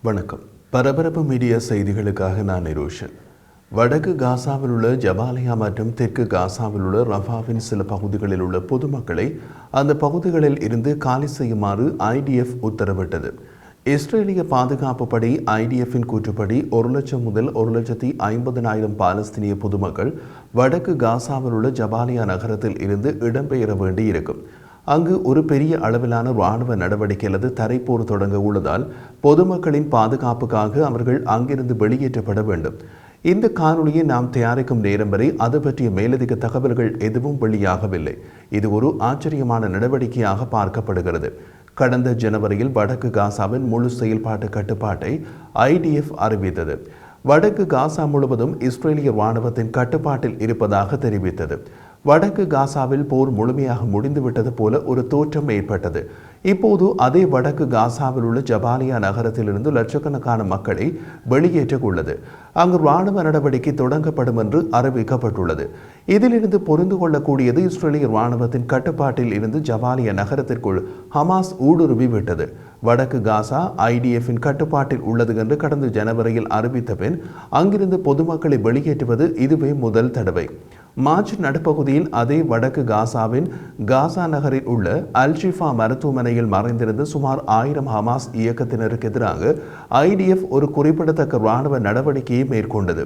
வணக்கம். பரபரப்பு மீடியா செய்திகளுக்காக நான் நிரோஷன். வடக்கு காசாவில் உள்ள ஜபாலியா மற்றும் தெற்கு காசாவில் உள்ள ரஃபாவின் சில பகுதிகளில் உள்ள பொதுமக்களை அந்த பகுதிகளில் இருந்து காலி செய்யுமாறு IDF உத்தரவிட்டது. இஸ்ரேலிய பாதுகாப்பு படை IDFின் கூற்றுப்படி 1 லட்சம் முதல் 1,50,000 பாலஸ்தீனிய பொதுமக்கள் வடக்கு காசாவில் உள்ள ஜபாலியா நகரத்தில் இருந்து இடம்பெயர வேண்டியிருக்கும். அங்கு ஒரு பெரிய அளவிலான இராணுவ நடவடிக்கை அல்லது தரைப்போர் தொடங்க உள்ளதால் பொதுமக்களின் பாதுகாப்புக்காக அவர்கள் அங்கிருந்து வெளியேற்றப்பட வேண்டும். இந்த காணொலியை நாம் தயாரிக்கும் நேரம் வரை அது பற்றிய மேலதிக தகவல்கள் எதுவும் வெளியாகவில்லை. இது ஒரு ஆச்சரியமான நடவடிக்கையாக பார்க்கப்படுகிறது. கடந்த ஜனவரியில் வடக்கு காசாவின் முழு செயல்பாட்டு கட்டுப்பாட்டை IDF அறிவித்தது. வடக்கு காசா முழுவதும் இஸ்ரேலிய இராணுவத்தின் கட்டுப்பாட்டில் இருப்பதாக தெரிவித்தது. வடக்கு காசாவில் போர் முழுமையாக முடிந்துவிட்டது போல ஒரு தோற்றம் ஏற்பட்டது. இப்போது அதே வடக்கு காசாவில் உள்ள ஜபாலியா நகரத்திலிருந்து லட்சக்கணக்கான மக்களை வெளியேற்றவுள்ளது. அங்கு இராணுவ நடவடிக்கை தொடங்கப்படும் என்று அறிவிக்கப்பட்டுள்ளது. இதிலிருந்து புரிந்து கொள்ளக்கூடியது இஸ்ரேலிய இராணுவத்தின் கட்டுப்பாட்டில் இருந்து ஜபாலியா நகரத்திற்குள் ஹமாஸ் ஊடுருவி விட்டது. வடக்கு காசா IDFின் கட்டுப்பாட்டில் உள்ளது என்று கடந்த ஜனவரியில் அறிவித்த பின் அங்கிருந்து பொதுமக்களை வெளியேற்றுவது இதுவே முதல் தடவை. மார்ச் நடுப்பகுதியில் அதே வடக்கு காசாவின் காசா நகரில் உள்ள அல்-ஷிஃபா மருத்துவமனையில் மறைந்திருந்த சுமார் 1000 ஹமாஸ் இயக்கத்தினருக்கு எதிராக IDF ஒரு குறிப்பிடத்தக்க இராணுவ நடவடிக்கையை மேற்கொண்டது.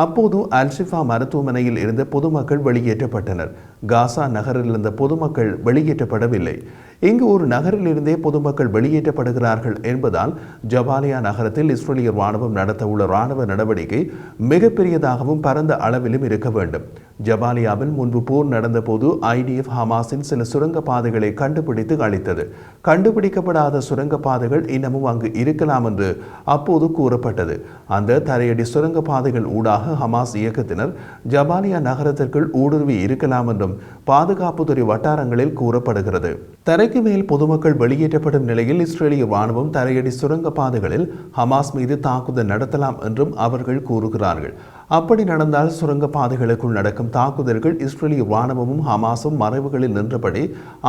அப்போது அல்-ஷிஃபா மருத்துவமனையில் இருந்த பொதுமக்கள் வெளியேற்றப்பட்டனர். காசா நகரில் இருந்த பொதுமக்கள் வெளியேற்றப்படவில்லை. இங்கு ஒரு நகரில் இருந்தே பொதுமக்கள் வெளியேற்றப்படுகிறார்கள் என்பதால் ஜபாலியா நகரத்தில் இஸ்ரேலிய இராணுவம் நடத்த உள்ள இராணுவ நடவடிக்கை மிகப்பெரியதாகவும் பரந்த அளவிலும் இருக்க வேண்டும். ஜபாலியாவில் முன்பு போர் நடந்த போது IDF ஹமாஸின் சில சுரங்க பாதைகளை கண்டுபிடித்து அளித்தது. கண்டுபிடிக்கப்படாத சுரங்க பாதைகள் இன்னமும் அங்கு இருக்கலாம் என்று அப்போது கூறப்பட்டது. அந்த தரையடி சுரங்க பாதைகள் ஊடாக ஹமாஸ் இயக்கத்தினர் ஜபாலியா நகரத்திற்குள் ஊடுருவி இருக்கலாம் என்றும் பாதுகாப்புத்துறை வட்டாரங்களில் கூறப்படுகிறது. தரைக்கு மேல் பொதுமக்கள் வெளியேற்றப்படும் நிலையில் இஸ்ரேலிய இராணுவம் தரையடி சுரங்க பாதைகளில் ஹமாஸ் மீது தாக்குதல் நடத்தலாம் என்றும் அவர்கள் கூறுகிறார்கள். அப்படி நடந்தால் சுரங்க பாதைகளுக்குள் நடக்கும் தாக்குதல்கள் இஸ்ரேலிய இராணுவமும் ஹமாஸும் மறைவுகளில் நின்றபடி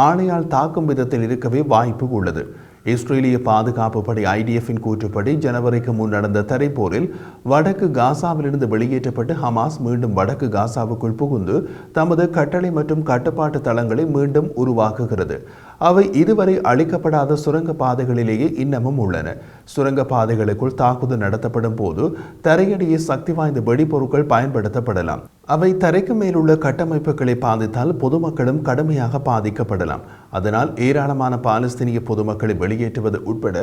ஆணையால் தாக்கும் விதத்தில் இருக்கவே வாய்ப்பு உள்ளது. இஸ்ரேலிய பாதுகாப்பு படை IDFின் கூற்றுப்படி ஜனவரிக்கு முன் நடந்த தரைப்போரில் வடக்கு காசாவிலிருந்து வெளியேற்றப்பட்டு ஹமாஸ் மீண்டும் வடக்கு காசாவுக்குள் புகுந்து தமது கட்டளை மற்றும் கட்டுப்பாட்டு தளங்களை மீண்டும் உருவாக்குகிறது. அவை இதுவரை அளிக்கப்படாத சுரங்க பாதைகளிலேயே இன்னமும் உள்ளன. சுரங்க பாதைகளுக்குள் தாக்குதல் நடத்தப்படும் போது தரையடியே சக்தி வாய்ந்த வெடிபொருட்கள் பயன்படுத்தப்படலாம். அவை தரைக்கு மேலுள்ள கட்டமைப்புகளை பாதித்தால் பொதுமக்களும் கடுமையாக பாதிக்கப்படலாம். அதனால் ஏராளமான பாலஸ்தீனிய பொதுமக்களை வெளியேற்றுவது உட்பட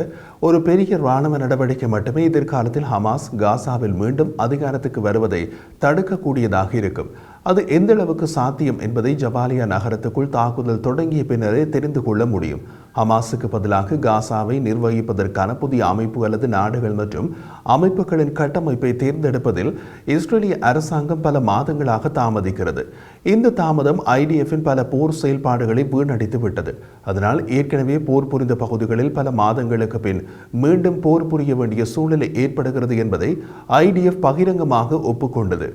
ஒரு பெரிய இராணுவ நடவடிக்கை மட்டுமே எதிர்காலத்தில் ஹமாஸ் காசாவில் மீண்டும் அதிகாரத்துக்கு வருவதை தடுக்கக்கூடியதாக இருக்கும். அது எந்த அளவுக்கு சாத்தியம் என்பதை ஜபாலியா நகரத்துக்குள் தாக்குதல் தொடங்கிய பின்னரே தெரிந்து கொள்ள முடியும். ஹமாஸுக்கு பதிலாக காசாவை நிர்வகிப்பதற்கான புதிய அமைப்பு அல்லது நாடுகள் மற்றும் அமைப்புகளின் கட்டமைப்பை தேர்ந்தெடுப்பதில் இஸ்ரேலிய அரசாங்கம் பல மாதங்களாக தாமதிக்கிறது. இந்த தாமதம் IDFின் பல போர் செயல்பாடுகளை வீணடித்து விட்டது. அதனால் ஏற்கனவே போர் புரிந்த பகுதிகளில் பல மாதங்களுக்கு பின் மீண்டும் போர் புரிய வேண்டிய சூழ்நிலை ஏற்படுகிறது என்பதை IDF பகிரங்கமாக ஒப்புக்கொண்டது.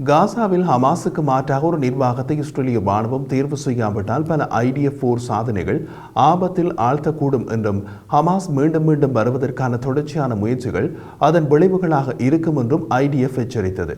காசாவில் ஹமாஸுக்கு மாற்றாக ஒரு நிர்வாகத்தை இஸ்ரேலிய இராணுவம் தேர்வு செய்யாவிட்டால் பல IDF போர் சாதனைகள் ஆபத்தில் ஆழ்த்தக்கூடும் என்றும் ஹமாஸ் மீண்டும் மீண்டும் வருவதற்கான தொடர்ச்சியான முயற்சிகள் அதன் விளைவுகளாக இருக்கும் என்றும் IDF எச்சரித்தது.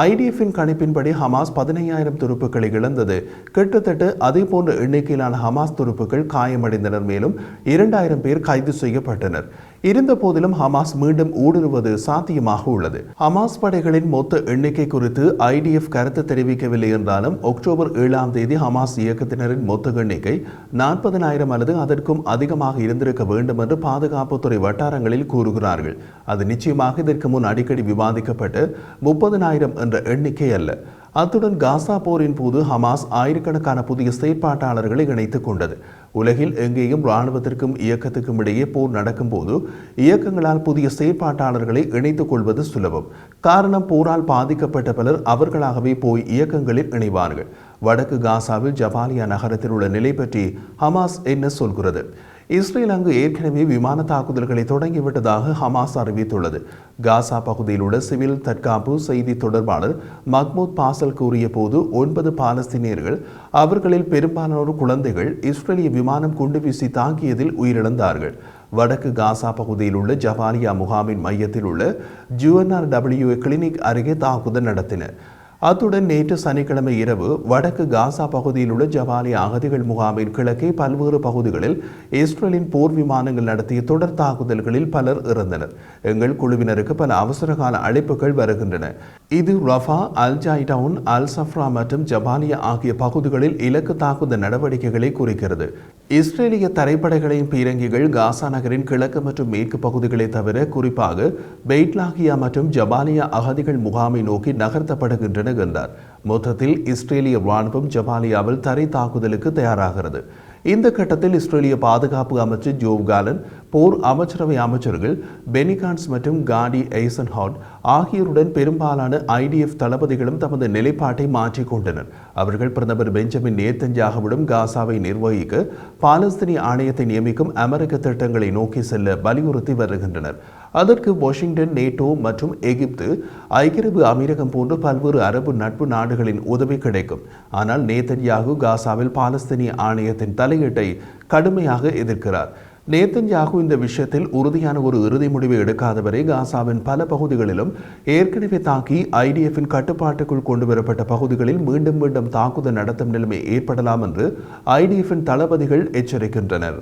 IDFின் கணிப்பின்படி ஹமாஸ் 15,000 துருப்புக்களை இழந்தது. கிட்டத்தட்ட அதே போன்ற எண்ணிக்கையிலான ஹமாஸ் துருப்புக்கள் காயமடைந்தனர். மேலும் 2,000 பேர் கைது செய்யப்பட்டனர். இருந்த போதிலும் ஹமாஸ் மீண்டும் ஊடுருவது சாத்தியமாக உள்ளது. ஹமாஸ் படைகளின் மொத்த எண்ணிக்கை குறித்து IDF கருத்து தெரிவிக்கவில்லை என்றாலும் அக்டோபர் 7ஆம் தேதி ஹமாஸ் இயக்கத்தினரின் மொத்த எண்ணிக்கை 40,000 அல்லது அதற்கும் அதிகமாக இருந்திருக்க வேண்டும் என்று பாதுகாப்புத்துறை வட்டாரங்களில் கூறுகிறார்கள். அது நிச்சயமாக இதற்கு முன் அடிக்கடி விவாதிக்கப்பட்டு 30,000 என்ற எண்ணிக்கை அல்ல. அத்துடன் காசா போரின் போது ஹமாஸ் ஆயிரக்கணக்கான புதிய செயற்பாட்டாளர்களை இணைத்துக் கொண்டது. உலகில் எங்கேயும் இராணுவத்திற்கும் இயக்கத்துக்கும் இடையே போர் நடக்கும் போது இயக்கங்களால் புதிய செயற்பாட்டாளர்களை இணைத்துக் கொள்வது சுலபம். காரணம், போரால் பாதிக்கப்பட்ட பலர் அவர்களாகவே போய் இயக்கங்களில் இணைவார்கள். வடக்கு காசாவில் ஜபாலியா நகரத்தில் உள்ள நிலை பற்றி ஹமாஸ் என்ன சொல்கிறது? இஸ்ரேல் அங்கு ஏற்கனவே விமான தாக்குதல்களை தொடங்கிவிட்டதாக ஹமாஸ் அறிவித்துள்ளது. காசா பகுதியில் உள்ள சிவில் தற்காப்பு செய்தி தொடர்பாளர் மஹ்மூத் பாசல் கூறிய போது 9 பாலஸ்தீனியர்கள், அவர்களில் பெரும்பாலானோர் குழந்தைகள், இஸ்ரேலிய விமானம் குண்டு வீசி தாக்கியதில் உயிரிழந்தார்கள். வடக்கு காசா பகுதியில் உள்ள ஜபாலியா முகாமின் மையத்தில் உள்ள UNRWA கிளினிக் அருகே தாக்குதல் நடத்தினர். அத்துடன் நேற்று சனிக்கிழமை இரவு வடக்கு காசா பகுதியில் உள்ள ஜபாலியா அகதிகள் முகாமின் கிழக்கே பல்வேறு பகுதிகளில் இஸ்ரேலின் போர் விமானங்கள் நடத்திய தொடர் தாக்குதல்களில் பலர் இறந்தனர். எங்கள் குழுவினருக்கு பல அவசரகால அழைப்புகள் வருகின்றன. இது ரஃபா, அல் ஜைடவுன், அல் சஃப்ரா மற்றும் ஜபாலியா ஆகிய பகுதிகளில் இலக்கு தாக்குதல் நடவடிக்கைகளை குறிக்கிறது. இஸ்ரேலிய தரைப்படைகளின் பீரங்கிகள் காசா நகரின் கிழக்கு மற்றும் மேற்கு பகுதிகளை தவிர குறிப்பாக பெய்ட்லாகியா மற்றும் ஜபாலியா அகதிகள் முகாமை நோக்கி நகர்த்தப்படுகின்றன என்றார். மொத்தத்தில் இஸ்ரேலிய ராணுவம் ஜபாலியாவில் தரை தாக்குதலுக்கு தயாராகிறது. இந்த கட்டத்தில் இஸ்ரேலிய பாதுகாப்பு அமைச்சர் ஜோவ் காலன், போர் அமைச்சரவை அமைச்சர்கள் பெனி கான்ஸ் மற்றும் காடி எய்சன்ஹாட் ஆகியோருடன் பெரும்பாலான IDF தளபதிகளும் தமது நிலைப்பாட்டை மாற்றிக் கொண்டனர். அவர்கள் பிரதமர் பெஞ்சமின் நேத்தன்யாகுவிடம் காசாவை நிர்வகிக்க பாலஸ்தீனிய ஆணையத்தை நியமிக்கும் அமெரிக்க திட்டங்களை நோக்கி செல்ல வலியுறுத்தி வருகின்றனர். அதற்கு வாஷிங்டன், நேட்டோ மற்றும் எகிப்து, ஐக்கிய அரபு அமீரகம் போன்ற பல்வேறு அரபு நட்பு நாடுகளின் உதவி கிடைக்கும். ஆனால் நேத்தன்யாகு காசாவில் பாலஸ்தீனிய ஆணையத்தின் தலையீட்டை கடுமையாக எதிர்க்கிறார். நேத்தன்யாகு இந்த விஷயத்தில் உறுதியான ஒரு இறுதி முடிவை எடுக்காதவரை காசாவின் பல பகுதிகளிலும் ஏற்கனவே தாக்கி IDF-இன் கட்டுப்பாட்டுக்குள் கொண்டுவரப்பட்ட பகுதிகளில் மீண்டும் மீண்டும் தாக்குதல் நடத்தும் நிலைமை ஏற்படலாம் என்று IDF-இன் தளபதிகள் எச்சரிக்கின்றனர்.